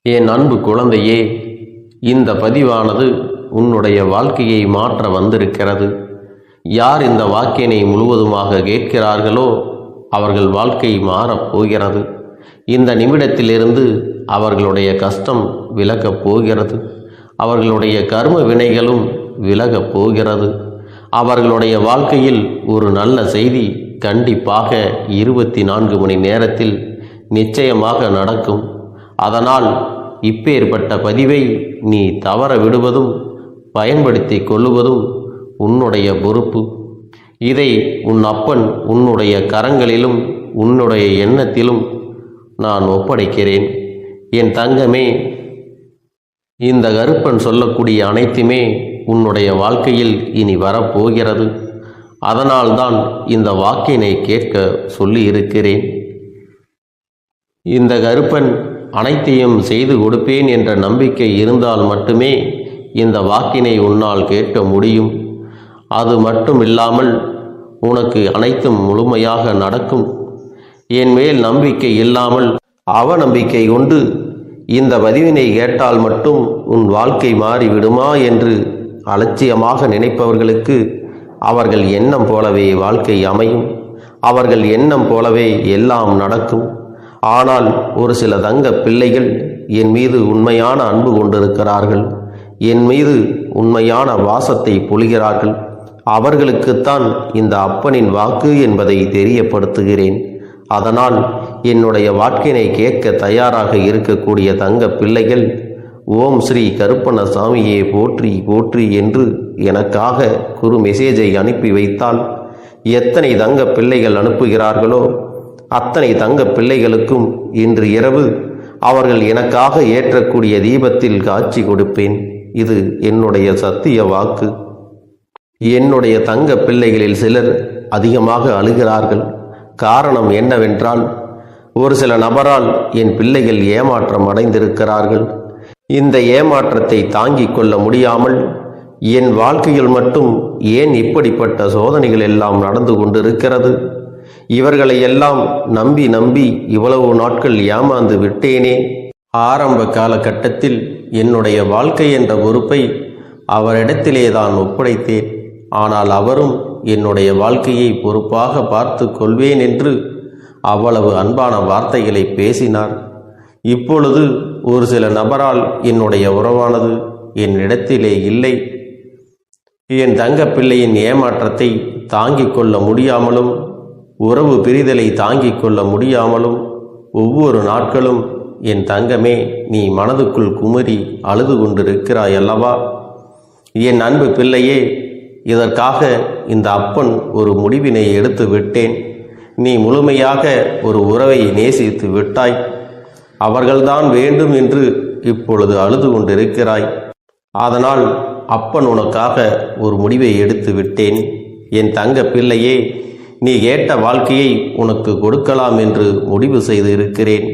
என் அன்பு குழந்தையே, இந்த பதிவானது உன்னுடைய வாழ்க்கையை மாற்ற வந்திருக்கிறது. யார் இந்த வாக்கினை முழுவதுமாக கேட்கிறார்களோ அவர்கள் வாழ்க்கை மாறப்போகிறது. இந்த நிமிடத்திலிருந்து அவர்களுடைய கஷ்டம் விலகப் போகிறது. அவர்களுடைய கர்ம வினைகளும் விலகப் போகிறது. அவர்களுடைய வாழ்க்கையில் ஒரு நல்ல செய்தி கண்டிப்பாக 24 மணி நேரத்தில் நிச்சயமாக நடக்கும். அதனால் இப்பேற்பட்ட பதிவை நீ தவற விடுவதும் பயன்படுத்தி கொள்ளுவதும் உன்னுடைய பொறுப்பு. இதை உன் அப்பன் உன்னுடைய கரங்களிலும் உன்னுடைய எண்ணத்திலும் நான் ஒப்படைக்கிறேன். என் தங்கமே, இந்த கருப்பன் சொல்லக்கூடிய அனைத்துமே உன்னுடைய வாழ்க்கையில் இனி வரப்போகிறது. அதனால்தான் இந்த வாக்கினை கேட்க சொல்லி இருக்கிறேன். இந்த கருப்பன் அனைத்தையும் செய்து கொடுப்பேன் என்ற நம்பிக்கை இருந்தால் மட்டுமே இந்த வாக்கினை உன்னால் கேட்க முடியும். அது மட்டும் இல்லாமல் உனக்கு அனைத்தும் முழுமையாக நடக்கும். என் மேல் நம்பிக்கை இல்லாமல் அவநம்பிக்கை கொண்டு இந்த பதிவினை கேட்டால் மட்டும் உன் வாழ்க்கை மாறிவிடுமா என்று அலட்சியமாக நினைப்பவர்களுக்கு அவர்கள் எண்ணம் போலவே வாழ்க்கை அமையும். அவர்கள் எண்ணம் போலவே எல்லாம் நடக்கும். ஆனால் ஒரு சில தங்க பிள்ளைகள் என் மீது உண்மையான அன்பு கொண்டிருக்கிறார்கள். என் மீது உண்மையான வாசத்தை பொழிகிறார்கள். அவர்களுக்குத்தான் இந்த அப்பனின் வாக்கு என்பதை தெரியப்படுத்துகிறேன். அதனால் என்னுடைய வாக்கினை கேட்க தயாராக இருக்கக்கூடிய தங்க பிள்ளைகள் ஓம் ஸ்ரீ கருப்பண்ண சாமியே போற்றி போற்றி என்று எனக்காக குறு மெசேஜை அனுப்பி வைத்தால் எத்தனை தங்க பிள்ளைகள் அனுப்புகிறார்களோ அத்தனை தங்க பிள்ளைகளுக்கும் இன்று இரவு அவர்கள் எனக்காக ஏற்றக்கூடிய தீபத்தில் காட்சி கொடுப்பேன். இது என்னுடைய சத்திய வாக்கு. என்னுடைய தங்க பிள்ளைகளில் சிலர் அதிகமாக அழுகிறார்கள். காரணம் என்னவென்றால், ஒரு சில நபரால் என் பிள்ளைகள் ஏமாற்றம் அடைந்திருக்கிறார்கள். இந்த ஏமாற்றத்தை தாங்கிக் கொள்ள முடியாமல் என் வாழ்க்கையில் மட்டும் ஏன் இப்படிப்பட்ட சோதனைகள் எல்லாம் நடந்து கொண்டிருக்கிறது, இவர்களை எல்லாம் நம்பி நம்பி இவ்வளவு நாட்கள் ஏமாந்து விட்டேனே. ஆரம்ப காலகட்டத்தில் என்னுடைய வாழ்க்கை என்ற பொறுப்பை அவரிடத்திலே தான் ஒப்படைத்தேன். ஆனால் அவரும் என்னுடைய வாழ்க்கையை பொறுப்பாக பார்த்து கொள்வேன் என்று அவ்வளவு அன்பான வார்த்தைகளை பேசினார். இப்பொழுது ஒரு சில நபரால் என்னுடைய உறவானது என்னிடத்திலே இல்லை. என் தங்க பிள்ளையின் ஏமாற்றத்தை தாங்கிக் கொள்ள முடியாமலும் உறவு பிரிதலை தாங்கிக் கொள்ள முடியாமலும் ஒவ்வொரு நாட்களும் என் தங்கமே நீ மனதுக்குள் குமரி அழுது கொண்டிருக்கிறாய் அல்லவா? என் அன்பு பிள்ளையே, இதற்காக இந்த அப்பன் ஒரு முடிவினை எடுத்து விட்டேன். நீ முழுமையாக ஒரு உறவை நேசித்து விட்டாய். அவர்கள்தான் வேண்டும் என்று இப்பொழுது அழுது கொண்டிருக்கிறாய். அதனால் அப்பன் உனக்காக ஒரு முடிவை எடுத்து விட்டேன். என் தங்க பிள்ளையே, நீ கேட்ட வாழ்க்கையை உனக்கு கொடுக்கலாம் என்று முடிவு செய்து இருக்கிறேன்.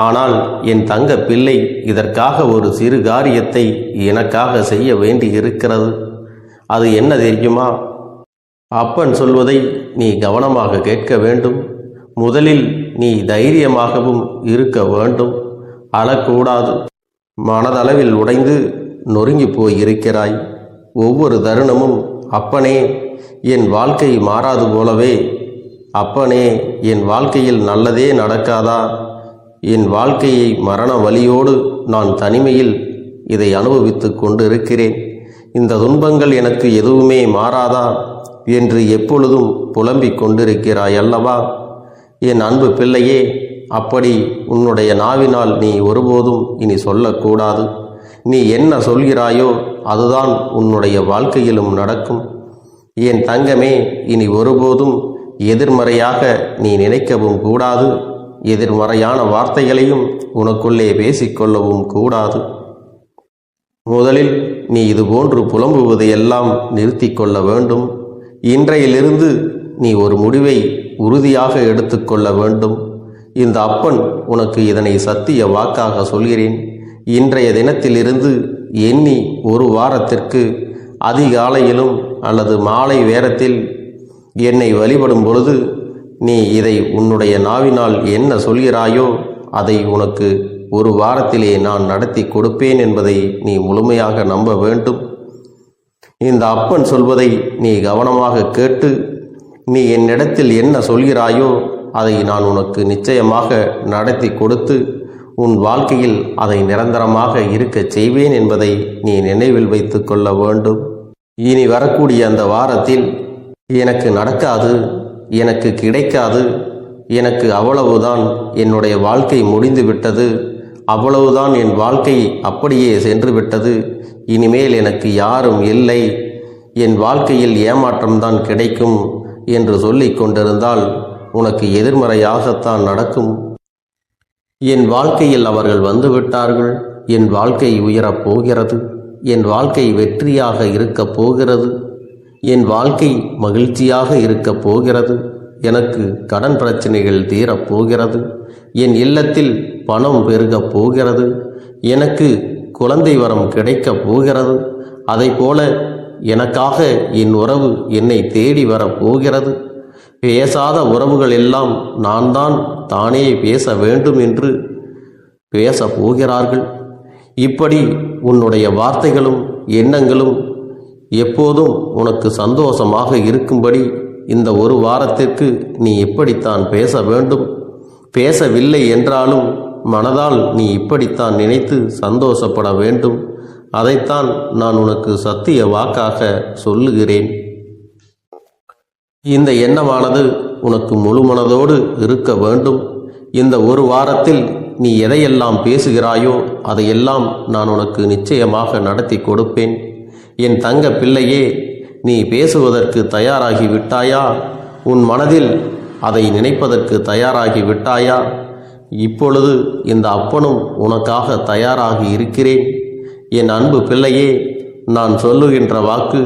ஆனால் என் தங்க பிள்ளை, இதற்காக ஒரு சிறு காரியத்தை எனக்காக செய்ய வேண்டி இருக்கிறது. அது என்ன தெரியுமா? அப்பன் சொல்வதை நீ கவனமாக கேட்க வேண்டும். முதலில் நீ தைரியமாகவும் இருக்க வேண்டும். அழக்கூடாது. மனதளவில் உடைந்து நொறுங்கி போய் இருக்கிறாய். ஒவ்வொரு தருணமும் அப்பனே என் வாழ்க்கை மாறாது போலவே, அப்பனே என் வாழ்க்கையில் நல்லதே நடக்காதா, என் வாழ்க்கையை மரண வலியோடு நான் தனிமையில் இதை அனுபவித்து கொண்டிருக்கிறேன், இந்த துன்பங்கள் எனக்கு எதுவுமே மாறாதா என்று எப்பொழுதும் புலம்பிக் கொண்டிருக்கிறாய் அல்லவா? என் அன்பு பிள்ளையே, அப்படி உன்னுடைய நாவினால் நீ ஒருபோதும் இனி சொல்லக்கூடாது. நீ என்ன சொல்கிறாயோ அதுதான் உன்னுடைய வாழ்க்கையிலும் நடக்கும். என் தங்கமே, இனி ஒருபோதும் எதிர்மறையாக நீ நினைக்கவும் கூடாது. எதிர்மறையான வார்த்தைகளையும் உனக்குள்ளே பேசிக்கொள்ளவும் கூடாது. முதலில் நீ இதுபோன்று புலம்புவதையெல்லாம் நிறுத்தி கொள்ள வேண்டும். இன்றையிலிருந்து நீ ஒரு முடிவை உறுதியாக எடுத்துக்கொள்ள வேண்டும். இந்த அப்பன் உனக்கு இதனை சத்திய வாக்காக சொல்கிறேன். இன்றைய தினத்திலிருந்து எண்ணி ஒரு வாரத்திற்கு அதிகாலையிலும் அல்லது மாலை நேரத்தில் என்னை வழிபடும் பொழுது நீ இதை உன்னுடைய நாவினால் என்ன சொல்கிறாயோ அதை உனக்கு ஒரு வாரத்திலே நான் நடத்தி கொடுப்பேன் என்பதை நீ முழுமையாக நம்ப வேண்டும். இந்த அப்பன் சொல்வதை நீ கவனமாக கேட்டு நீ என்னிடத்தில் என்ன சொல்கிறாயோ அதை நான் உனக்கு நிச்சயமாக நடத்தி கொடுத்து உன் வாழ்க்கையில் அதை நிரந்தரமாக இருக்கச் செய்வேன் என்பதை நீ நினைவில் வைத்து கொள்ள வேண்டும். இனி வரக்கூடிய அந்த வாரத்தில் எனக்கு நடக்காது, எனக்கு கிடைக்காது, எனக்கு அவ்வளவுதான், என்னுடைய வாழ்க்கை முடிந்து விட்டது, அவ்வளவுதான், என் வாழ்க்கை அப்படியே சென்று விட்டது, இனிமேல் எனக்கு யாரும் இல்லை, என் வாழ்க்கையில் ஏமாற்றம்தான் கிடைக்கும் என்று சொல்லிக் கொண்டிருந்தால் உனக்கு எதிர்மறையாகத்தான் நடக்கும். என் வாழ்க்கையில் அவர்கள் வந்துவிட்டார்கள், என் வாழ்க்கை உயரப் போகிறது, என் வாழ்க்கை வெற்றியாக இருக்கப் போகிறது, என் வாழ்க்கை மகிழ்ச்சியாக இருக்கப் போகிறது, எனக்கு கடன் பிரச்சனைகள் தீரப் போகிறது, என் இல்லத்தில் பணம் பெருகப் போகிறது, எனக்கு குழந்தை வரம் கிடைக்கப் போகிறது, அதைப்போல எனக்காக என் உறவு என்னை தேடி வரப் போகிறது, பேசாத உறவுகள் எல்லாம் நான் தான் தானே பேச வேண்டும் என்று பேசப் போகிறார்கள். இப்படி உன்னுடைய வார்த்தைகளும் எண்ணங்களும் எப்போதும் உனக்கு சந்தோஷமாக இருக்கும்படி இந்த ஒரு வாரத்திற்கு நீ இப்படித்தான் பேச வேண்டும். பேசவில்லை என்றாலும் மனதால் நீ இப்படித்தான் நினைத்து சந்தோஷப்பட வேண்டும். அதைத்தான் நான் உனக்கு சத்திய வாக்காக சொல்லுகிறேன். இந்த எண்ணமானது உனக்கு முழு மனதோடு இருக்க வேண்டும். இந்த ஒரு வாரத்தில் நீ எதையெல்லாம் பேசுகிறாயோ அதையெல்லாம் நான் உனக்கு நிச்சயமாக நடத்தி கொடுப்பேன். என் தங்க பிள்ளையே, நீ பேசுவதற்கு தயாராகி விட்டாயா? உன் மனதில் அதை நினைப்பதற்கு தயாராகி விட்டாயா? இப்பொழுது இந்த அப்பனும் உனக்காக தயாராகி இருக்கிறேன். என் அன்பு பிள்ளையே, நான் சொல்லுகின்ற வாக்கு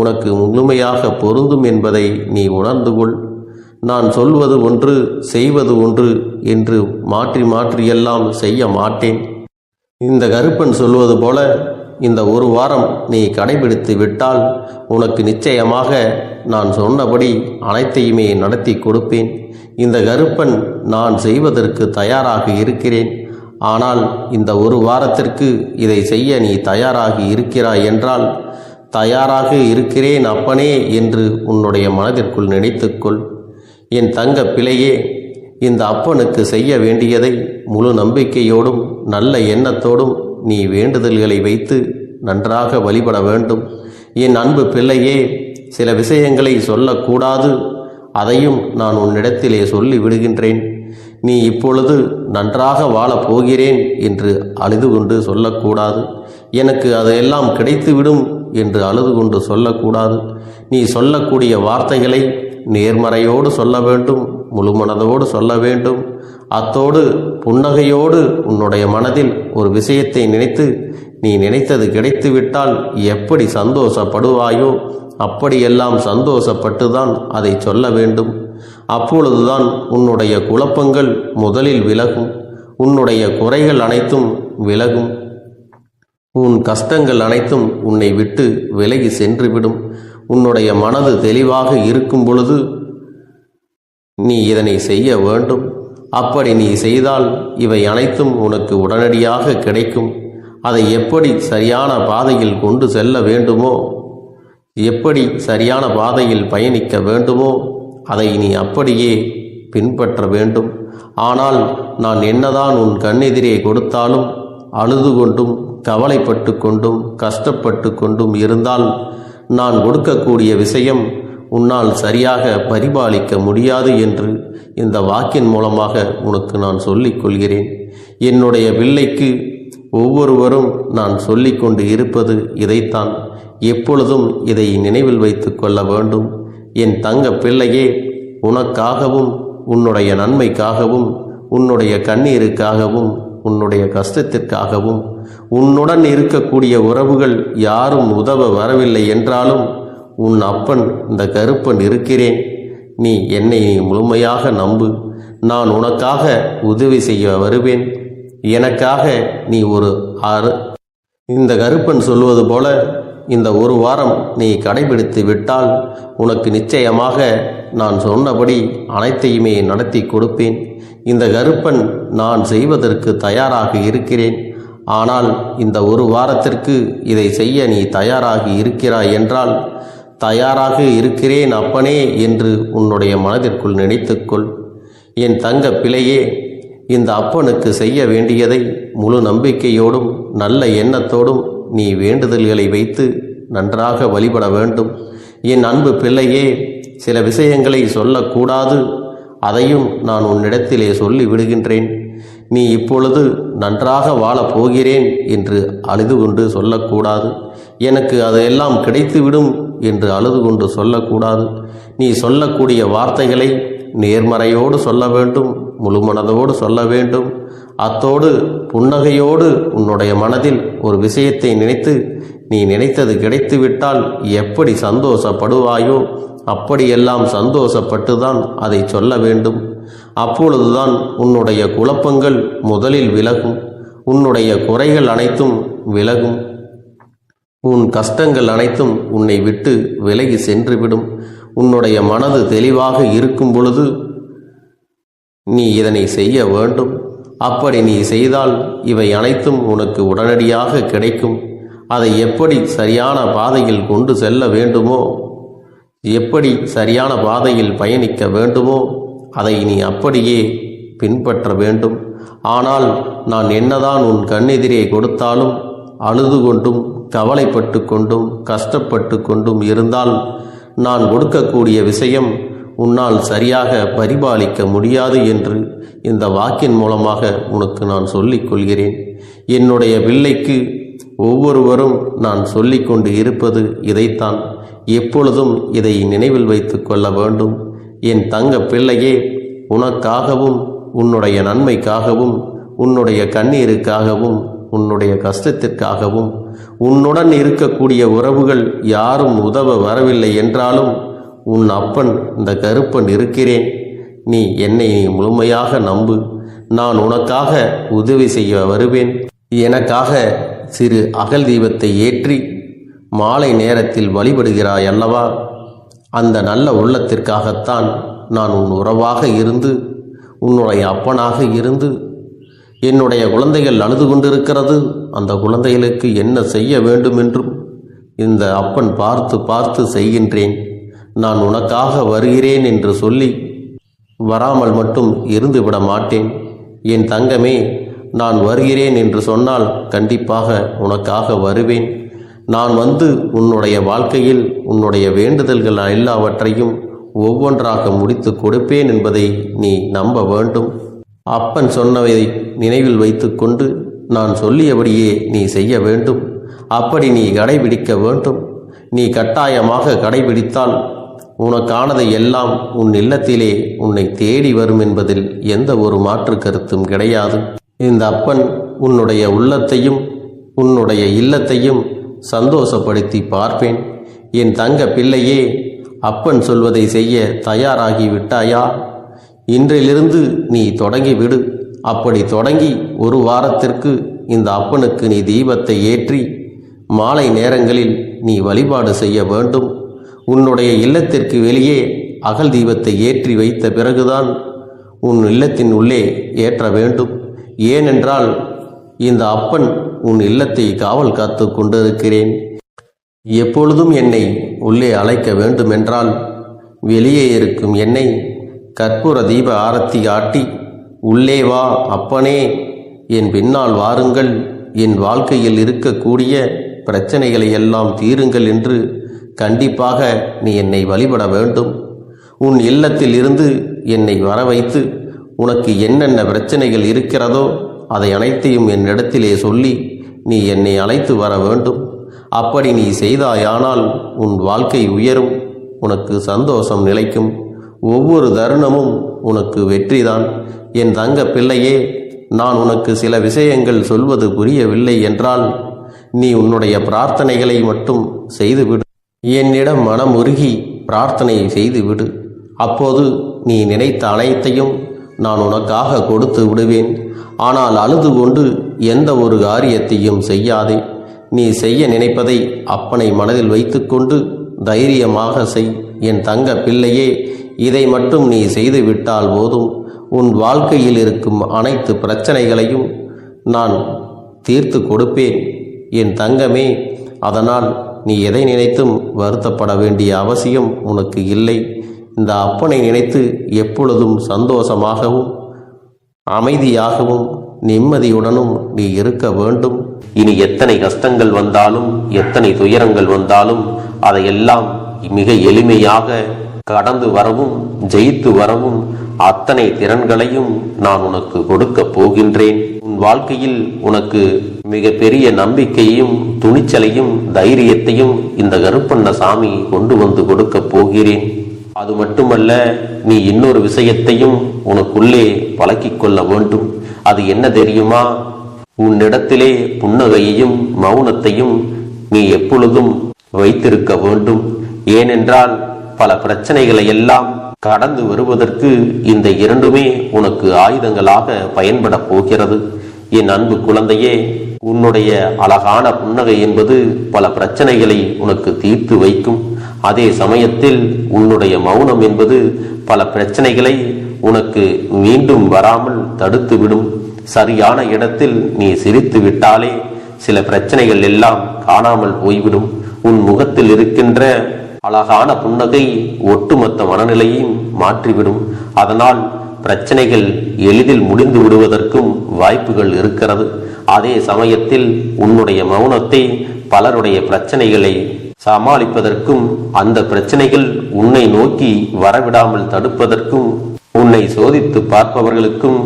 உனக்கு முழுமையாக பொருந்தும் என்பதை நீ உணர்ந்து கொள். நான் சொல்வது ஒன்று செய்வது ஒன்று என்று மாற்றி மாற்றியெல்லாம் செய்ய மாட்டேன். இந்த கருப்பன் சொல்வது போல இந்த ஒரு வாரம் நீ கடைபிடித்து விட்டால் உனக்கு நிச்சயமாக நான் சொன்னபடி அனைத்தையுமே நடத்தி கொடுப்பேன். இந்த கருப்பன் நான் செய்வதற்கு தயாராக இருக்கிறேன். ஆனால் இந்த ஒரு வாரத்திற்கு இதை செய்ய நீ தயாராகி இருக்கிறாய் என்றால், தயாராக இருக்கிறேன் அப்பனே என்று உன்னுடைய மனதிற்குள் நினைத்துக்கொள். என் தங்க பிள்ளையே, இந்த அப்பனுக்கு செய்ய வேண்டியதை முழு நம்பிக்கையோடும் நல்ல எண்ணத்தோடும் நீ வேண்டுதல்களை வைத்து நன்றாக வழிபட வேண்டும். என் அன்பு பிள்ளையே, சில விஷயங்களை சொல்லக்கூடாது, அதையும் நான் உன்னிடத்திலே சொல்லி விடுகின்றேன். நீ இப்பொழுது நன்றாக வாழப் போகிறேன் என்று அழுது கொண்டு சொல்லக்கூடாது. எனக்கு அதையெல்லாம் கிடைத்துவிடும் என்று அழுது கொண்டு சொல்லக்கூடாது. நீ சொல்லக்கூடிய வார்த்தைகளை நேர்மறையோடு சொல்ல வேண்டும், முழு மனதோடு சொல்ல வேண்டும். அத்தோடு புன்னகையோடு உன்னுடைய மனதில் ஒரு விஷயத்தை நினைத்து நீ நினைத்தது கிடைத்துவிட்டால் எப்படி சந்தோஷப்படுவாயோ அப்படியெல்லாம் சந்தோஷப்பட்டுதான் அதை சொல்ல வேண்டும். அப்பொழுதுதான் உன்னுடைய குழப்பங்கள் முதலில் விலகும், உன்னுடைய குறைகள் அனைத்தும் விலகும், உன் கஷ்டங்கள் அனைத்தும் உன்னை விட்டு விலகி சென்றுவிடும். உன்னுடைய மனது தெளிவாக இருக்கும் பொழுது நீ இதனை செய்ய வேண்டும். அப்படி நீ செய்தால் இவை அனைத்தும் உனக்கு உடனடியாக கிடைக்கும். அதை எப்படி சரியான பாதையில் கொண்டு செல்ல வேண்டுமோ, எப்படி சரியான பாதையில் பயணிக்க வேண்டுமோ அதை நீ அப்படியே பின்பற்ற வேண்டும். ஆனால் நான் என்னதான் உன் கண்ணெதிரே கொடுத்தாலும் அழுது கொண்டும் கவலைப்பட்டு கொண்டும் கஷ்டப்பட்டு கொண்டும் இருந்தால் நான் கொடுக்கக்கூடிய விஷயம் உன்னால் சரியாக பரிபாலிக்க முடியாது என்று இந்த வாக்கின் மூலமாக உனக்கு நான் சொல்லிக் கொள்கிறேன். என்னுடைய பிள்ளைக்கு ஒவ்வொருவரும் நான் சொல்லிக்கொண்டு இருப்பது இதைத்தான். எப்பொழுதும் இதை நினைவில் வைத்து கொள்ள வேண்டும். என் தங்க பிள்ளையே, உனக்காகவும் உன்னுடைய நன்மைக்காகவும் உன்னுடைய கண்ணீருக்காகவும் உன்னுடைய கஷ்டத்திற்காகவும் உன்னுடன் இருக்கக்கூடிய உறவுகள் யாரும் உதவ வரவில்லை என்றாலும் உன் அப்பன் இந்த கருப்பன் இருக்கிறேன். நீ என்னை முழுமையாக நம்பு. நான் உனக்காக உதவி செய்ய வருவேன். எனக்காக நீ ஒரு இந்த கருப்பன் சொல்வது போல இந்த ஒரு வாரம் நீ கடைபிடித்து விட்டால் உனக்கு நிச்சயமாக நான் சொன்னபடி அனைத்தையுமே நடத்தி கொடுப்பேன். இந்த கருப்பன் நான் செய்வதற்கு தயாராக இருக்கிறேன். ஆனால் இந்த ஒரு வாரத்திற்கு இதை செய்ய நீ தயாராகி இருக்கிறாய் என்றால், தயாராக இருக்கிறேன் அப்பனே என்று உன்னுடைய மனதிற்குள் நினைத்துக்கொள். என் தங்க பிள்ளையே, இந்த அப்பனுக்கு செய்ய வேண்டியதை முழு நம்பிக்கையோடும் நல்ல எண்ணத்தோடும் நீ வேண்டுதல்களை வைத்து நன்றாக வழிபட வேண்டும். என் அன்பு பிள்ளையே, சில விஷயங்களை சொல்லக்கூடாது, அதையும் நான் உன்னிடத்திலே சொல்லி விடுகின்றேன். நீ இப்பொழுது நன்றாக வாழப் போகிறேன் என்று அழுது கொண்டு சொல்லக்கூடாது. எனக்கு அதையெல்லாம் கிடைத்துவிடும் என்று அழுது கொண்டு சொல்லக்கூடாது. நீ சொல்லக்கூடிய வார்த்தைகளை நேர்மறையோடு சொல்ல வேண்டும், முழு மனதோடு சொல்ல வேண்டும். அத்தோடு புன்னகையோடு உன்னுடைய மனதில் ஒரு விஷயத்தை நினைத்து, நீ நினைத்தது கிடைத்துவிட்டால் எப்படி சந்தோஷப்படுவாயோ அப்படியெல்லாம் சந்தோஷப்பட்டுதான் அதை சொல்ல வேண்டும். அப்பொழுதுதான் உன்னுடைய குழப்பங்கள் முதலில் விலகும், உன்னுடைய குறைகள் அனைத்தும் விலகும், உன் கஷ்டங்கள் அனைத்தும் உன்னை விட்டு விலகி சென்றுவிடும். உன்னுடைய மனது தெளிவாக இருக்கும் பொழுது நீ இதனை செய்ய வேண்டும். அப்படி நீ செய்தால் இவை அனைத்தும் உனக்கு உடனடியாக கிடைக்கும். அதை எப்படி சரியான பாதையில் கொண்டு செல்ல வேண்டுமோ, எப்படி சரியான பாதையில் பயணிக்க வேண்டுமோ அதை நீ அப்படியே பின்பற்ற வேண்டும். ஆனால் நான் என்னதான் உன் கண்ணெதிரே கொடுத்தாலும் அழுது கொண்டும் கவலைப்பட்டு கொண்டும் கஷ்டப்பட்டு கொண்டும் இருந்தால் நான் கொடுக்கக்கூடிய விஷயம் உன்னால் சரியாக பரிபாலிக்க முடியாது என்று இந்த வாக்கின் மூலமாக உனக்கு நான் சொல்லிக் கொள்கிறேன். என்னுடைய பிள்ளைக்கு ஒவ்வொருவரும் நான் சொல்லிக் கொண்டு இருப்பது இதைத்தான். எப்பொழுதும் இதை நினைவில் வைத்து கொள்ள வேண்டும். என் தங்க பிள்ளையே, உனக்காகவும் உன்னுடைய நன்மைக்காகவும் உன்னுடைய கண்ணீருக்காகவும் உன்னுடைய கஷ்டத்திற்காகவும் உன்னுடன் இருக்கக்கூடிய உறவுகள் யாரும் உதவ வரவில்லை என்றாலும் உன் அப்பன் இந்த கருப்பன் இருக்கிறேன். நீ என்னை முழுமையாக நம்பு. நான் உனக்காக உதவி செய்ய வருவேன். எனக்காக சிறு அகல் தீபத்தை ஏற்றி மாலை நேரத்தில் வழிபடுகிறாய் அல்லவா? அந்த நல்ல உள்ளத்திற்காகத்தான் நான் உன் உறவாக இருந்து, உன்னுடைய அப்பனாக இருந்து, என்னுடைய குழந்தைகள் அழுது கொண்டிருக்கிறது, அந்த குழந்தைகளுக்கு என்ன செய்ய வேண்டும் என்றும் இந்த அப்பன் பார்த்து பார்த்து செய்கின்றேன். நான் உனக்காக வருகிறேன் என்று சொல்லி வராமல் மட்டும் இருந்து விட மாட்டேன். என் தங்கமே, நான் வருகிறேன் என்று சொன்னால் கண்டிப்பாக உனக்காக வருவேன். நான் வந்து உன்னுடைய வாழ்க்கையில் உன்னுடைய வேண்டுதல்கள் எல்லாவற்றையும் ஒவ்வொன்றாக முடித்து கொடுப்பேன் என்பதை நீ நம்ப வேண்டும். அப்பன் சொன்னதை நினைவில் வைத்துக்கொண்டு நான் சொல்லியபடியே நீ செய்ய வேண்டும். அப்படி நீ கடைபிடிக்க வேண்டும். நீ கட்டாயமாக கடைபிடித்தால் உனக்கானதை எல்லாம் உன் இல்லத்திலே உன்னை தேடி வரும் என்பதில் எந்த ஒரு மாற்று கருத்தும் கிடையாது. இந்த அப்பன் உன்னுடைய உள்ளத்தையும் உன்னுடைய இல்லத்தையும் சந்தோஷப்படுத்தி பார்ப்பேன். என் தங்க பிள்ளையே, அப்பன் சொல்வதை செய்ய தயாராகி விட்டாயா? இன்றிலிருந்து நீ தொடங்கிவிடு. அப்படி தொடங்கி ஒரு வாரத்திற்கு இந்த அப்பனுக்கு நீ தீபத்தை ஏற்றி மாலை நேரங்களில் நீ வழிபாடு செய்ய வேண்டும். உன்னுடைய இல்லத்திற்கு வெளியே அகல் தீபத்தை ஏற்றி வைத்த பிறகுதான் உன் இல்லத்தின் உள்ளே ஏற்ற வேண்டும். ஏனென்றால் இந்த அப்பன் உன் இல்லத்தை காவல் காத்து கொண்டிருக்கிறேன். எப்பொழுதும் என்னை உள்ளே அழைக்க வேண்டுமென்றால் வெளியே இருக்கும் என்னை கற்பூர தீப ஆரத்தி ஆட்டி உள்ளே வா அப்பனே, என் பின்னால் வாருங்கள், என் வாழ்க்கையில் இருக்கக்கூடிய பிரச்சனைகளை எல்லாம் தீருங்கள் என்று கண்டிப்பாக நீ என்னை வழிபட வேண்டும். உன் இல்லத்தில் இருந்து என்னை வர வைத்து உனக்கு என்னென்ன பிரச்சனைகள் இருக்கிறதோ அதை அனைத்தையும் என்னிடத்திலே சொல்லி நீ என்னை அழைத்து வர வேண்டும். அப்படி நீ செய்தாயானால் உன் வாழ்க்கை உயரும், உனக்கு சந்தோஷம் நிலைக்கும், ஒவ்வொரு தருணமும் உனக்கு வெற்றிதான். என் தங்க பிள்ளையே, நான் உனக்கு சில விஷயங்கள் சொல்வது புரியவில்லை என்றால் நீ உன்னுடைய பிரார்த்தனைகளை மட்டும் செய்துவிடு. என்னிடம் மனமுருகி பிரார்த்தனை செய்துவிடு. அப்போது நீ நினைத்த அனைத்தையும் நான் உனக்காக கொடுத்து விடுவேன். ஆனால் அழுது கொண்டு எந்த ஒரு காரியத்தையும் செய்யாதே. நீ செய்ய நினைப்பதை அப்பனை மனதில் வைத்துக்கொண்டு தைரியமாக செய். என் தங்க பிள்ளையே, இதை மட்டும் நீ செய்து விட்டால் போதும். உன் வாழ்க்கையில் இருக்கும் அனைத்து பிரச்சனைகளையும் நான் தீர்த்து கொடுப்பேன் என் தங்கமே. அதனால் நீ எதை நினைத்தும் வருத்தப்பட வேண்டிய அவசியம் உனக்கு இல்லை. இந்த அப்பனை நினைத்து எப்பொழுதும் சந்தோஷமாகவும் அமைதியாகவும் நிம்மதியுடனும் நீ இருக்க வேண்டும். இனி எத்தனை கஷ்டங்கள் வந்தாலும் எத்தனை துயரங்கள் வந்தாலும் அதையெல்லாம் மிக எளிமையாக கடந்து வரவும் ஜெயித்து வரவும் அத்தனை திறன்களையும் நான் உனக்கு கொடுக்க போகின்றேன். உன் வாழ்க்கையில் உனக்கு மிக பெரிய நம்பிக்கையும் துணிச்சலையும் தைரியத்தையும் இந்த கருப்பண்ணசாமி கொண்டு வந்து கொடுக்க போகிறேன். அது மட்டுமல்ல, நீ இன்னொரு விஷயத்தையும் உனக்குள்ளே பழக்கிக் கொள்ள வேண்டும். அது என்ன தெரியுமா? உன்னிடத்திலே புன்னகையையும் மௌனத்தையும் நீ எப்பொழுதும் வைத்திருக்க வேண்டும். ஏனென்றால் பல பிரச்சனைகளை எல்லாம் கடந்து வருவதற்கு இந்த இரண்டுமே உனக்கு ஆயுதங்களாக பயன்பட போகிறது. என் அன்பு குழந்தையே, உன்னுடைய அழகான புன்னகை என்பது பல பிரச்சனைகளை உனக்கு தீர்த்து வைக்கும். அதே சமயத்தில் உன்னுடைய மௌனம் என்பது பல பிரச்சனைகளை உனக்கு மீண்டும் வராமல் தடுத்துவிடும். சரியான இடத்தில் நீ சிரித்து விட்டாலே சில பிரச்சனைகள் எல்லாம் காணாமல் போய்விடும். உன் முகத்தில் இருக்கின்ற அழகான புன்னகை ஒட்டுமொத்த மனநிலையும் மாற்றிவிடும். அதனால் பிரச்சனைகள் எளிதில் முடிந்து விடுவதற்கும் வாய்ப்புகள் இருக்கிறது. அதே சமயத்தில் உன்னுடைய மௌனத்தை பலருடைய பிரச்சனைகளை சமாளிப்பதற்கும் அந்த பிரச்சனைகள் உன்னை நோக்கி வரவிடாமல் தடுப்பதற்கும் உன்னை சோதித்து பார்ப்பவர்களுக்கும்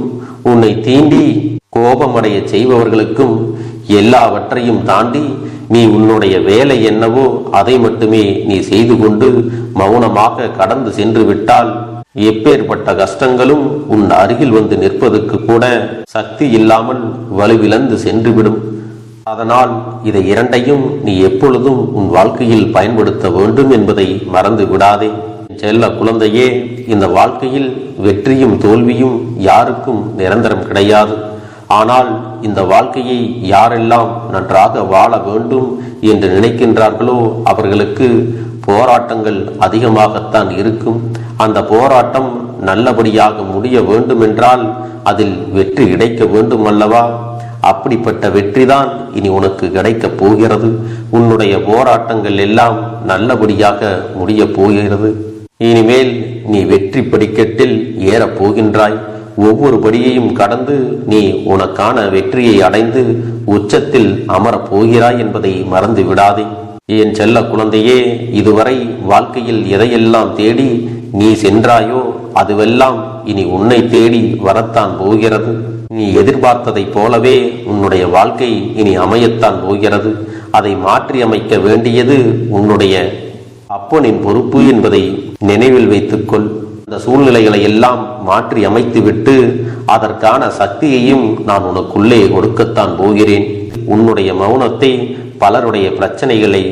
உன்னை தீண்டி கோபமடைய செய்பவர்களுக்கும் எல்லாவற்றையும் தாண்டி நீ உன்னுடைய வேலை என்னவோ அதை மட்டுமே நீ செய்து கொண்டு மௌனமாக கடந்து சென்று விட்டால் எப்பேற்பட்ட கஷ்டங்களும் உன் அருகில் வந்து நிற்பதற்கு கூட சக்தி இல்லாமல் வலுவிழந்து சென்றுவிடும். அதனால் இதை இரண்டையும் நீ எப்பொழுதும் உன் வாழ்க்கையில் பயன்படுத்த வேண்டும் என்பதை மறந்து விடாதே. செல்ல குழந்தையே, இந்த வாழ்க்கையில் வெற்றியும் தோல்வியும் யாருக்கும் நிரந்தரம் கிடையாது. ஆனால் இந்த வாழ்க்கையை யாரெல்லாம் நன்றாக வாழ வேண்டும் என்று நினைக்கின்றார்களோ அவர்களுக்கு போராட்டங்கள் அதிகமாகத்தான் இருக்கும். அந்த போராட்டம் நல்லபடியாக முடிய வேண்டுமென்றால் அதில் வெற்றி கிடைக்க வேண்டும் அல்லவா? அப்படிப்பட்ட வெற்றிதான் இனி உனக்கு கிடைக்கப் போகிறது. உன்னுடைய போராட்டங்கள் எல்லாம் நல்லபடியாக முடிய போகிறது. இனிமேல் நீ வெற்றி படிக்கட்டில் ஏறப் போகின்றாய். ஒவ்வொரு படியையும் கடந்து நீ உனக்கான வெற்றியை அடைந்து உச்சத்தில் அமரப் போகிறாய் என்பதை மறந்து விடாதே. என் செல்ல குழந்தையே, இதுவரை வாழ்க்கையில் எதையெல்லாம் தேடி நீ சென்றாயோ அதுவெல்லாம் இனி உன்னை தேடி வரத்தான் போகிறது. நீ எதிர்பார்த்ததைப் போலவே உன்னுடைய வாழ்க்கை இனி அமையத்தான் போகிறது. அதை மாற்றி அமைக்க வேண்டியது உன்னுடைய அப்பனின் பொறுப்பு என்பதை நினைவில் வைத்துக்கொள். அந்த சூழ்நிலைகளை எல்லாம் மாற்றி அமைத்துவிட்டு அதற்கான சக்தியையும் நான் உனக்குள்ளே கொடுக்கத்தான் போகிறேன். உன்னுடைய மௌனத்தை பலருடைய பிரச்சனைகளை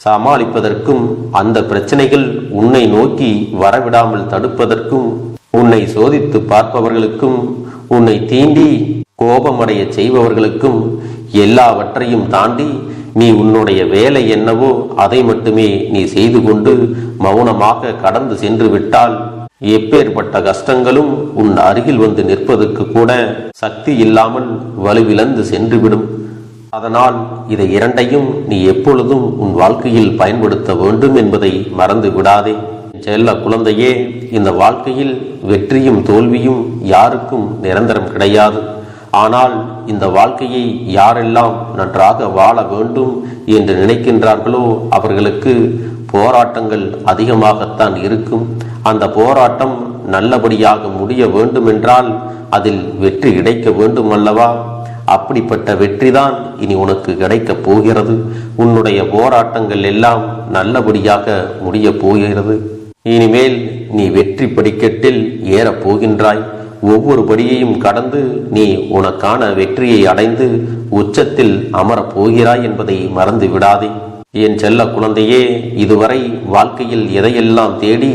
சமாளிப்பதற்கும் அந்த பிரச்சனைகள் உன்னை நோக்கி வரவிடாமல் தடுப்பதற்கும் உன்னை சோதித்து பார்ப்பவர்களுக்கும் உன்னை தீண்டி கோபமடைய செய்பவர்களுக்கும் எல்லாவற்றையும் தாண்டி நீ உன்னுடைய வேலை என்னவோ அதை மட்டுமே நீ செய்து கொண்டு மௌனமாக கடந்து சென்று விட்டால் எப்பேற்பட்ட கஷ்டங்களும் உன் அருகில் வந்து நிற்பதற்கு கூட சக்தி இல்லாமல் வலுவிழந்து சென்றுவிடும். அதனால் இதை இரண்டையும் நீ எப்பொழுதும் உன் வாழ்க்கையில் பயன்படுத்த வேண்டும் என்பதை மறந்து விடாதே. செல்ல குழந்தையே, இந்த வாழ்க்கையில் வெற்றியும் தோல்வியும் யாருக்கும் நிரந்தரம் கிடையாது. ஆனால் இந்த வாழ்க்கையை யாரெல்லாம் நன்றாக வாழ வேண்டும் என்று நினைக்கின்றார்களோ அவர்களுக்கு போராட்டங்கள் அதிகமாகத்தான் இருக்கும். அந்த போராட்டம் நல்லபடியாக முடிய வேண்டுமென்றால் அதில் வெற்றி கிடைக்க வேண்டும் அல்லவா? அப்படிப்பட்ட வெற்றிதான் இனி உனக்கு கிடைக்கப் போகிறது. உன்னுடைய போராட்டங்கள் எல்லாம் நல்லபடியாக முடிய போகிறது. இனிமேல் நீ வெற்றி படிக்கட்டில் ஏறப் போகின்றாய். ஒவ்வொரு படியையும் கடந்து நீ உனக்கான வெற்றியை அடைந்து உச்சத்தில் அமரப் போகிறாய் என்பதை மறந்து விடாதே. என் செல்ல குழந்தையே, இதுவரை வாழ்க்கையில் எதையெல்லாம் தேடி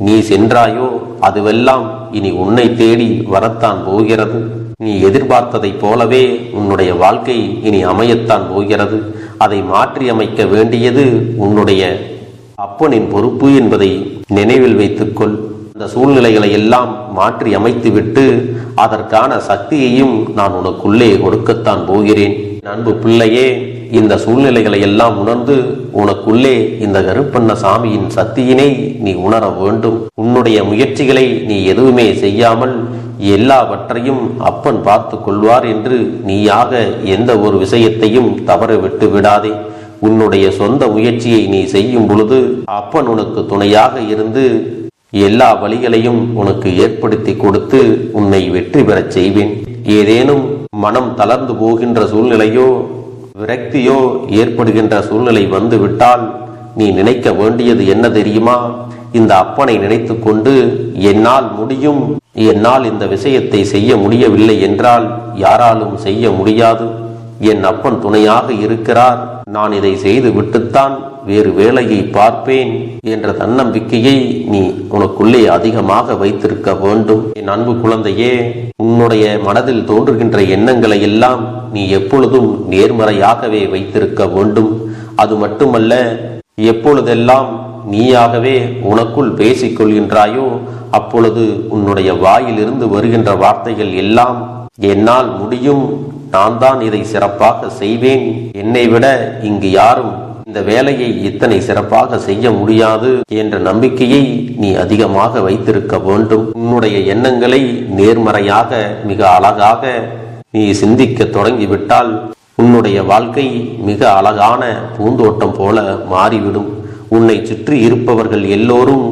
நீ சென்றாயோ அதுவெல்லாம் இனி உன்னை தேடி வரத்தான் போகிறது. நீ எதிர்பார்த்ததைப் போலவே உன்னுடைய வாழ்க்கை இனி அமையத்தான் போகிறது. அதை மாற்றி அமைக்க வேண்டியது உன்னுடைய அப்பனின் பொறுப்பு என்பதை நினைவில் வைத்துக்கொள். அந்த சூழ்நிலைகளை எல்லாம் மாற்றி அமைத்துவிட்டு அதற்கான சக்தியையும் நான் உனக்குள்ளே கொடுக்கத்தான் போகிறேன். அன்பு பிள்ளையே, இந்த சூழ்நிலைகளை எல்லாம் உணர்ந்து உனக்குள்ளே இந்த கருப்பண்ண சாமியின் சக்தியினை நீ உணர வேண்டும். உன்னுடைய முயற்சிகளை நீ எதுவுமே செய்யாமல் எல்லாவற்றையும் அப்பன் பார்த்து கொள்வார் என்று நீயாக எந்த ஒரு விஷயத்தையும் தவற விட்டு விடாதே. உன்னுடைய சொந்த முயற்சியை நீ செய்யும் பொழுது அப்பன் உனக்கு துணையாக இருந்து எல்லா வழிகளையும் உனக்கு ஏற்படுத்தி கொடுத்து உன்னை வெற்றி பெறச் செய்வேன். ஏதேனும் மனம் தளர்ந்து போகின்ற சூழ்நிலையோ விரக்தியோ ஏற்படுகின்ற சூழ்நிலை வந்து விட்டால் நீ நினைக்க வேண்டியது என்ன தெரியுமா? இந்த அப்பனை நினைத்து கொண்டு என்னால் முடியும், என்னால் இந்த விஷயத்தை செய்ய முடியவில்லை என்றால் யாராலும் செய்ய முடியாது, என் அப்பன் துணையாக இருக்கிறார், நான் இதை செய்து விட்டுத்தான் வேறு வேலையை பார்ப்பேன் என்ற தன்னம்பிக்கையை நீ உனக்குள்ளே அதிகமாக வைத்திருக்க வேண்டும். என் அன்பு குழந்தையே, உன்னுடைய மனதில் தோன்றுகின்ற எண்ணங்களை எல்லாம் நீ எப்பொழுதும் நேர்மறையாகவே வைத்திருக்க வேண்டும். அது மட்டுமல்ல, எப்பொழுதெல்லாம் நீயாகவே உனக்குள் பேசிக் கொள்கின்றாயோ அப்பொழுது உன்னுடைய வாயிலிருந்து வருகின்ற வார்த்தைகள் எல்லாம் என்னால் முடியும், நான் தான் இதை சிறப்பாக செய்வேன், என்னை விட இங்கு யாரும் இந்த வேலையை இத்தனை சிறப்பாக செய்ய முடியாது என்ற நம்பிக்கையை நீ அதிகமாக வைத்திருக்க வேண்டும். உன்னுடைய எண்ணங்களை நேர்மறையாக மிக அழகாக நீ சிந்திக்க தொடங்கிவிட்டால் உன்னுடைய வாழ்க்கை மிக அழகான பூந்தோட்டம் போல மாறிவிடும். உன்னை சுற்றி இருப்பவர்கள் எல்லோரும்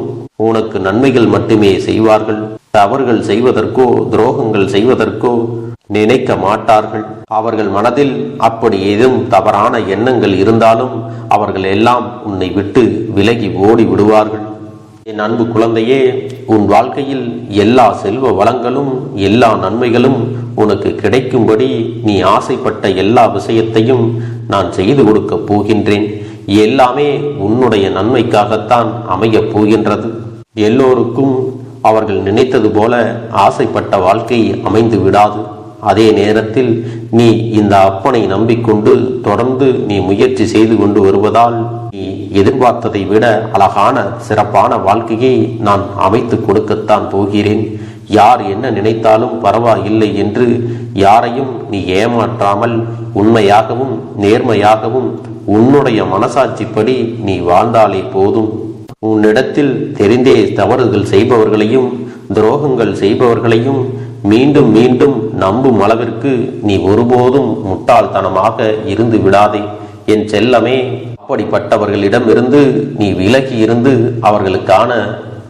உனக்கு நன்மைகள் மட்டுமே செய்வார்கள். தவறுகள் செய்வதற்கோ துரோகங்கள் செய்வதற்கோ நினைக்க மாட்டார்கள். அவர்கள் மனதில் அப்படி ஏதும் தவறான எண்ணங்கள் இருந்தாலும் அவர்கள் எல்லாம் உன்னை விட்டு விலகி ஓடி விடுவார்கள். என் அன்பு குழந்தையே, உன் வாழ்க்கையில் எல்லா செல்வ வளங்களும் எல்லா நன்மைகளும் உனக்கு கிடைக்கும்படி நீ ஆசைப்பட்ட எல்லா விஷயத்தையும் நான் செய்து கொடுக்க போகின்றேன். எல்லாமே உன்னுடைய நன்மைக்காகத்தான் அமையப் போகின்றது. எல்லோருக்கும் அவர்கள் நினைத்தது போல ஆசைப்பட்ட வாழ்க்கை அமைந்து விடாது. அதே நேரத்தில் நீ இந்த அப்பனை நம்பிக்கொண்டு தொடர்ந்து நீ முயற்சி செய்து கொண்டு வருவதால் நீ எதிர்பார்த்ததை விட அழகான சிறப்பான வாழ்க்கையை நான் அமைத்து கொடுக்கத்தான் போகிறேன். யார் என்ன நினைத்தாலும் பரவாயில்லை என்று யாரையும் நீ ஏமாற்றாமல் உண்மையாகவும் நேர்மையாகவும் உன்னுடைய மனசாட்சிப்படி நீ வாழ்ந்தாலே போதும். உன்னிடத்தில் தெரிந்தே தவறுகள் செய்பவர்களையும் துரோகங்கள் செய்பவர்களையும் மீண்டும் மீண்டும் நம்பும் அளவிற்கு நீ ஒருபோதும் முட்டாள்தனமாக இருந்து விடாதே என் செல்லமே. அப்படிப்பட்டவர்களிடமிருந்து நீ விலகி இருந்து அவர்களுக்கான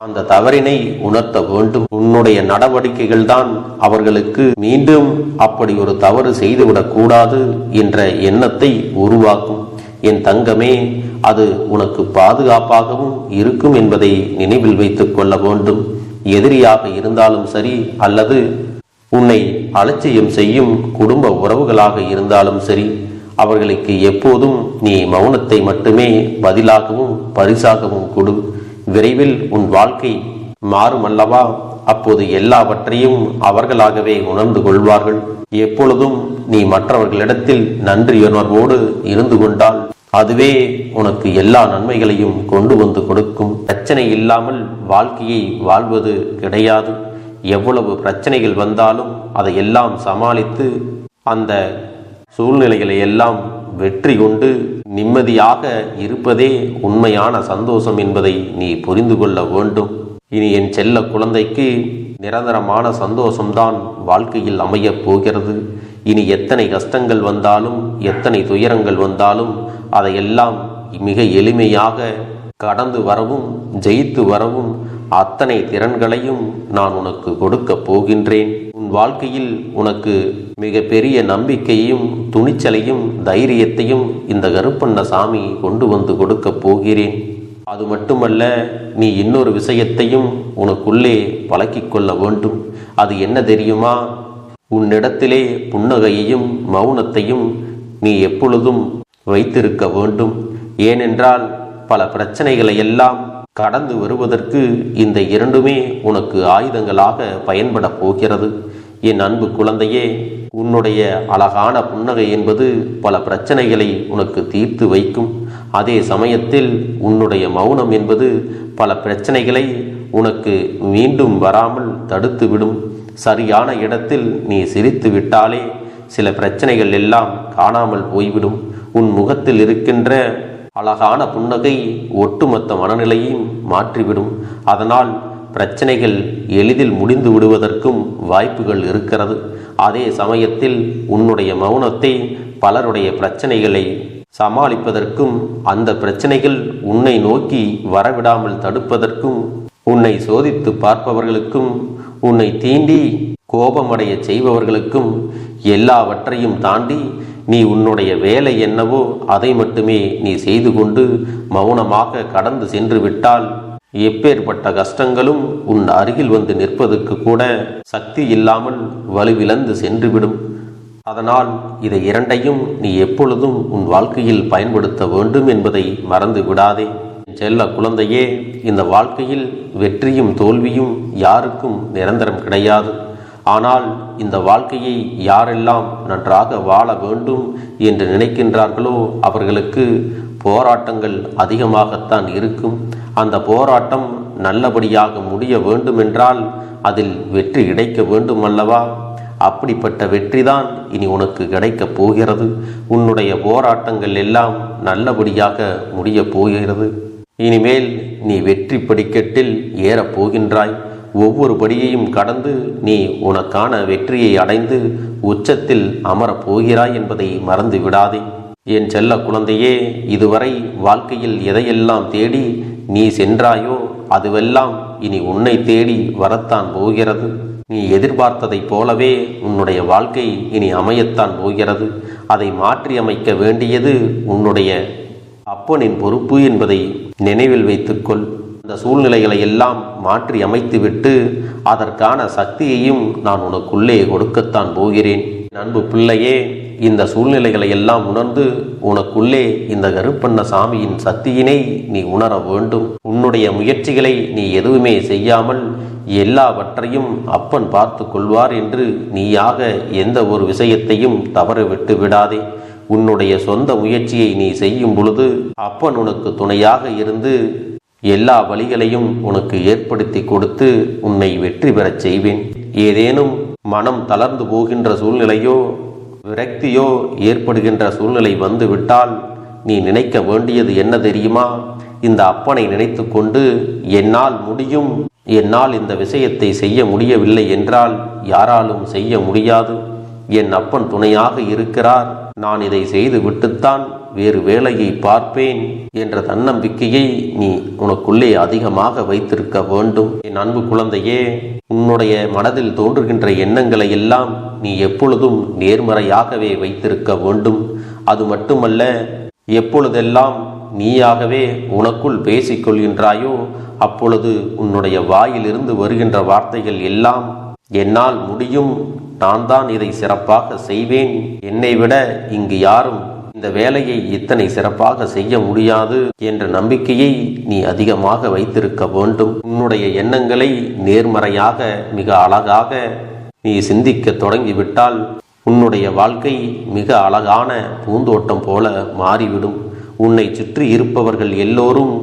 அந்த தவறினை உணர்த்த வேண்டும். உன்னுடைய நடவடிக்கைகள் தான் அவர்களுக்கு மீண்டும் அப்படி ஒரு தவறு செய்துவிடக் கூடாது என்ற எண்ணத்தை உருவாக்கும். என் தங்கமே, அது உனக்கு பாதுகாப்பாகவும் இருக்கும் என்பதை நினைவில் வைத்துக் கொள்ள வேண்டும். எதிரியாக இருந்தாலும் சரி அல்லது உன்னை அலட்சியம் செய்யும் குடும்ப உறவுகளாக இருந்தாலும் சரி, அவர்களுக்கு எப்போதும் நீ மௌனத்தை மட்டுமே பதிலாகவும் பரிசாகவும் கொடு. விரைவில் உன் வாழ்க்கை மாறும் அல்லவா? அப்போது எல்லாவற்றையும் அவர்களாகவே உணர்ந்து கொள்வார்கள். எப்பொழுதும் நீ மற்றவர்களிடத்தில் நன்றியுணர்வோடு இருந்து கொண்டால் அதுவே உனக்கு எல்லா நன்மைகளையும் கொண்டு வந்து கொடுக்கும். பிரச்சனை இல்லாமல் வாழ்க்கையை வாழ்வது கிடையாது. எவ்வளவு பிரச்சனைகள் வந்தாலும் அதையெல்லாம் சமாளித்து அந்த சூழ்நிலைகளை எல்லாம் வெற்றி கொண்டு நிம்மதியாக இருப்பதே உண்மையான சந்தோஷம் என்பதை நீ புரிந்து கொள்ள வேண்டும். இனி என் செல்ல குழந்தைக்கு நிரந்தரமான சந்தோஷம்தான் வாழ்க்கையில் அமையப் போகிறது. இனி எத்தனை கஷ்டங்கள் வந்தாலும் எத்தனை துயரங்கள் வந்தாலும் அதையெல்லாம் மிக எளிமையாக கடந்து வரவும் ஜெயித்து வரவும் அத்தனை திறன்களையும் நான் உனக்கு கொடுக்க போகின்றேன். உன் வாழ்க்கையில் உனக்கு மிக பெரிய நம்பிக்கையையும் துணிச்சலையும் தைரியத்தையும் இந்த கருப்பண்ண சாமி கொண்டு வந்து கொடுக்க போகிறேன். அது மட்டுமல்ல, நீ இன்னொரு விஷயத்தையும் உனக்குள்ளே பழக்கிக் கொள்ள வேண்டும். அது என்ன தெரியுமா? உன்னிடத்திலே புன்னகையையும் மௌனத்தையும் நீ எப்பொழுதும் வைத்திருக்க வேண்டும். ஏனென்றால் பல பிரச்சனைகளை எல்லாம் கடந்து வருவதற்கு இந்த இரண்டுமே உனக்கு ஆயுதங்களாக பயன்பட போகிறது. என் அன்பு குழந்தையே, உன்னுடைய அழகான புன்னகை என்பது பல பிரச்சனைகளை உனக்கு தீர்த்து வைக்கும். அதே சமயத்தில் உன்னுடைய மௌனம் என்பது பல பிரச்சனைகளை உனக்கு மீண்டும் வராமல் தடுத்து விடும். சரியான இடத்தில் நீ சிரித்து விட்டாலே சில பிரச்சனைகள் எல்லாம் காணாமல் போய்விடும். உன் முகத்தில் இருக்கின்ற அழகான புன்னகை ஒட்டுமொத்த மனநிலையும் மாற்றிவிடும். அதனால் பிரச்சனைகள் எளிதில் முடிந்து விடுவதற்கும் வாய்ப்புகள் இருக்கிறது. அதே சமயத்தில் உன்னுடைய மௌனத்தை பலருடைய பிரச்சனைகளை சமாளிப்பதற்கும், அந்த பிரச்சனைகள் உன்னை நோக்கி வரவிடாமல் தடுப்பதற்கும், உன்னை சோதித்து பார்ப்பவர்களுக்கும், உன்னை தீண்டி கோபமடைய செய்பவர்களுக்கும் எல்லாவற்றையும் தாண்டி நீ உன்னுடைய வேலை என்னவோ அதை மட்டுமே நீ செய்து கொண்டு மௌனமாக கடந்து சென்று விட்டால் எப்பேற்பட்ட கஷ்டங்களும் உன் அருகில் வந்து நிற்பதற்கு கூட சக்தி இல்லாமல் வலுவிழந்து சென்றுவிடும். அதனால் இதை இரண்டையும் நீ எப்பொழுதும் உன் வாழ்க்கையில் பயன்படுத்த வேண்டும் என்பதை மறந்து விடாதே. செல்ல குழந்தையே, இந்த வாழ்க்கையில் வெற்றியும் தோல்வியும் யாருக்கும் நிரந்தரம் கிடையாது. ஆனால் இந்த வாழ்க்கையை யாரெல்லாம் நன்றாக வாழ வேண்டும் என்று நினைக்கின்றார்களோ அவர்களுக்கு போராட்டங்கள் அதிகமாகத்தான் இருக்கும். அந்த போராட்டம் நல்லபடியாக முடிய வேண்டுமென்றால் அதில் வெற்றி கிடைக்க வேண்டும் அல்லவா? அப்படிப்பட்ட வெற்றிதான் இனி உனக்கு கிடைக்கப் போகிறது. உன்னுடைய போராட்டங்கள் எல்லாம் நல்லபடியாக முடிய போகிறது. இனிமேல் நீ வெற்றி படிக்கட்டில் ஏறப் போகின்றாய். ஒவ்வொரு படியையும் கடந்து நீ உனக்கான வெற்றியை அடைந்து உச்சத்தில் அமரப் போகிறாய் என்பதை மறந்து விடாதே. என் செல்ல குழந்தையே, இதுவரை வாழ்க்கையில் எதையெல்லாம் தேடி நீ சென்றாயோ அதுவெல்லாம் இனி உன்னை தேடி வரத்தான் போகிறது. நீ எதிர்பார்த்ததைப் போலவே உன்னுடைய வாழ்க்கை இனி அமையத்தான் போகிறது. அதை மாற்றி அமைக்க வேண்டியது உன்னுடைய அப்பனின் பொறுப்பு என்பதை நினைவில் வைத்துக்கொள். அந்த சூழ்நிலைகளை எல்லாம் மாற்றி அமைத்துவிட்டு அதற்கான சக்தியையும் நான் உனக்குள்ளே கொடுக்கத்தான் போகிறேன். அன்பு பிள்ளையே, இந்த சூழ்நிலைகளை எல்லாம் உணர்ந்து உனக்குள்ளே இந்த கருப்பண்ண சாமியின் சக்தியினை நீ உணர வேண்டும். உன்னுடைய முயற்சிகளை நீ எதுவுமே செய்யாமல் எல்லாவற்றையும் அப்பன் பார்த்து கொள்வார் என்று நீயாக எந்த ஒரு விஷயத்தையும் தவற விட்டு விடாதே. உன்னுடைய சொந்த முயற்சியை நீ செய்யும் பொழுது அப்பன் உனக்கு துணையாக இருந்து எல்லா வழிகளையும் உனக்கு ஏற்படுத்தி கொடுத்து உன்னை வெற்றி பெறச் செய்வேன். ஏதேனும் மனம் தளர்ந்து போகின்ற சூழ்நிலையோ விரக்தியோ ஏற்படுகின்ற சூழ்நிலை வந்துவிட்டால் நீ நினைக்க வேண்டியது என்ன தெரியுமா? இந்த அப்பனை நினைத்து கொண்டு என்னால் முடியும், என்னால் இந்த விஷயத்தை செய்ய முடியவில்லை என்றால் யாராலும் செய்ய முடியாது. என் அப்பன் துணையாக இருக்கிறார், நான் இதை செய்து விட்டுத்தான் வேறு வேலையை பார்ப்பேன் என்ற தன்னம்பிக்கையை நீ உனக்குள்ளே அதிகமாக வைத்திருக்க வேண்டும். என் அன்பு குழந்தையே, உன்னுடைய மனதில் தோன்றுகின்ற எண்ணங்களை எல்லாம் நீ எப்பொழுதும் நேர்மறையாகவே வைத்திருக்க வேண்டும். அது மட்டுமல்ல, எப்பொழுதெல்லாம் நீயாகவே உனக்குள் பேசிக்கொள்கின்றாயோ அப்பொழுது உன்னுடைய வாயிலிருந்து வருகின்ற வார்த்தைகள் எல்லாம் என்னால் முடியும், நான் தான் இதை சிறப்பாக செய்வேன், என்னை விட இங்கு யாரும் இந்த வேலையை இத்தனை சிறப்பாக செய்ய முடியாது என்ற நம்பிக்கையை நீ அதிகமாக வைத்திருக்க வேண்டும். உன்னுடைய எண்ணங்களை நேர்மறையாக மிக அழகாக நீ சிந்திக்க தொடங்கிவிட்டால் உன்னுடைய வாழ்க்கை மிக அழகான பூந்தோட்டம் போல மாறிவிடும். உன்னை சுற்றி இருப்பவர்கள் எல்லோரும்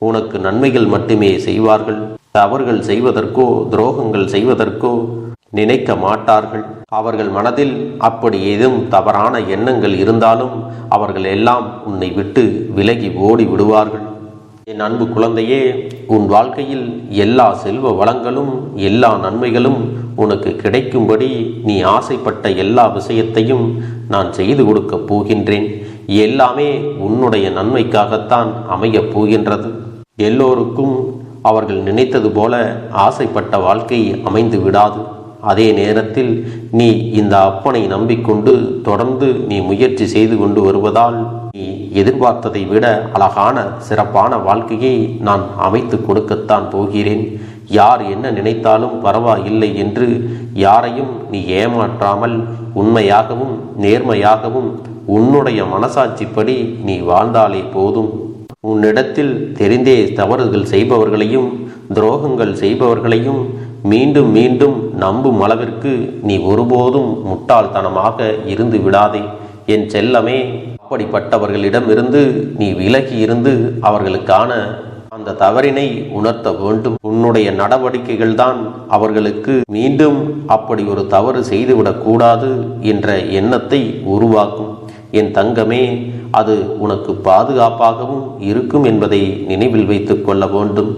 உனக்கு நன்மைகள் மட்டுமே செய்வார்கள். தவறுகள் செய்வதற்கோ துரோகங்கள் செய்வதற்கோ நினைக்க மாட்டார்கள். அவர்கள் மனதில் அப்படி ஏதும் தவறான எண்ணங்கள் இருந்தாலும் அவர்கள் எல்லாம் உன்னை விட்டு விலகி ஓடி விடுவார்கள். என் அன்பு குழந்தையே, உன் வாழ்க்கையில் எல்லா செல்வ வளங்களும் எல்லா நன்மைகளும் உனக்கு கிடைக்கும்படி நீ ஆசைப்பட்ட எல்லா விஷயத்தையும் நான் செய்து கொடுக்கப் போகின்றேன். எல்லாமே உன்னுடைய நன்மைக்காகத்தான் அமையப் போகின்றது. எல்லோருக்கும் அவர்கள் நினைத்தது போல ஆசைப்பட்ட வாழ்க்கை அமைந்து விடாது. அதே நேரத்தில் நீ இந்த அப்பனை நம்பிக்கொண்டு தொடர்ந்து நீ முயற்சி செய்து கொண்டு வருவதால் நீ எதிர்பார்த்ததை விட அழகான சிறப்பான வாழ்க்கையை நான் அமைத்து கொடுக்கத்தான் போகிறேன். யார் என்ன நினைத்தாலும் பரவாயில்லை என்று யாரையும் நீ ஏமாற்றாமல் உண்மையாகவும் நேர்மையாகவும் உன்னுடைய மனசாட்சிப்படி நீ வாழ்ந்தாலே போதும். உன்னிடத்தில் தெரிந்தே தவறுகள் செய்பவர்களையும் துரோகங்கள் செய்பவர்களையும் மீண்டும் மீண்டும் நம்பும் அளவிற்கு நீ ஒருபோதும் முட்டாள்தனமாக இருந்து விடாதே என் செல்லமே. அப்படிப்பட்டவர்களிடமிருந்து நீ விலகி இருந்து அவர்களுக்கான அந்த தவறினை உணர்த்த வேண்டும். உன்னுடைய நடவடிக்கைகள் தான் அவர்களுக்கு மீண்டும் அப்படி ஒரு தவறு செய்துவிடக்கூடாது என்ற எண்ணத்தை உருவாக்கும். என் தங்கமே, அது உனக்கு பாதுகாப்பாகவும் இருக்கும் என்பதை நினைவில் வைத்துக் கொள்ள வேண்டும்.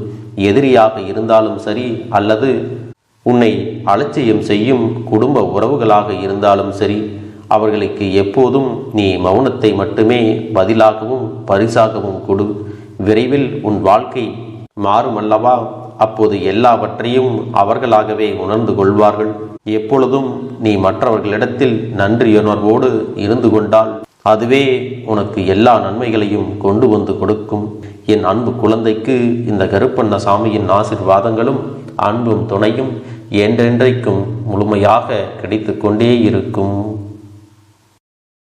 எதிரியாக இருந்தாலும் சரி, அல்லது உன்னை அலட்சியம் செய்யும் குடும்ப உறவுகளாக இருந்தாலும் சரி, அவர்களுக்கு எப்போதும் நீ மௌனத்தை மட்டுமே பதிலாகவும் பரிசாகவும் கொடு. விரைவில் உன் வாழ்க்கை மாறுமல்லவா? அப்போது எல்லாவற்றையும் அவர்களாகவே உணர்ந்து கொள்வார்கள். எப்பொழுதும் நீ மற்றவர்களிடத்தில் நன்றியுணர்வோடு இருந்து கொண்டால் அதுவே உனக்கு எல்லா நன்மைகளையும் கொண்டு வந்து கொடுக்கும். என் அன்பு குழந்தைக்கு இந்த கருப்பண்ணசாமியின் ஆசீர்வாதங்களும் அன்பும் துணையும் என்றென்றைக்கும் முழுமையாக கிடைத்து கொண்டே இருக்கும்.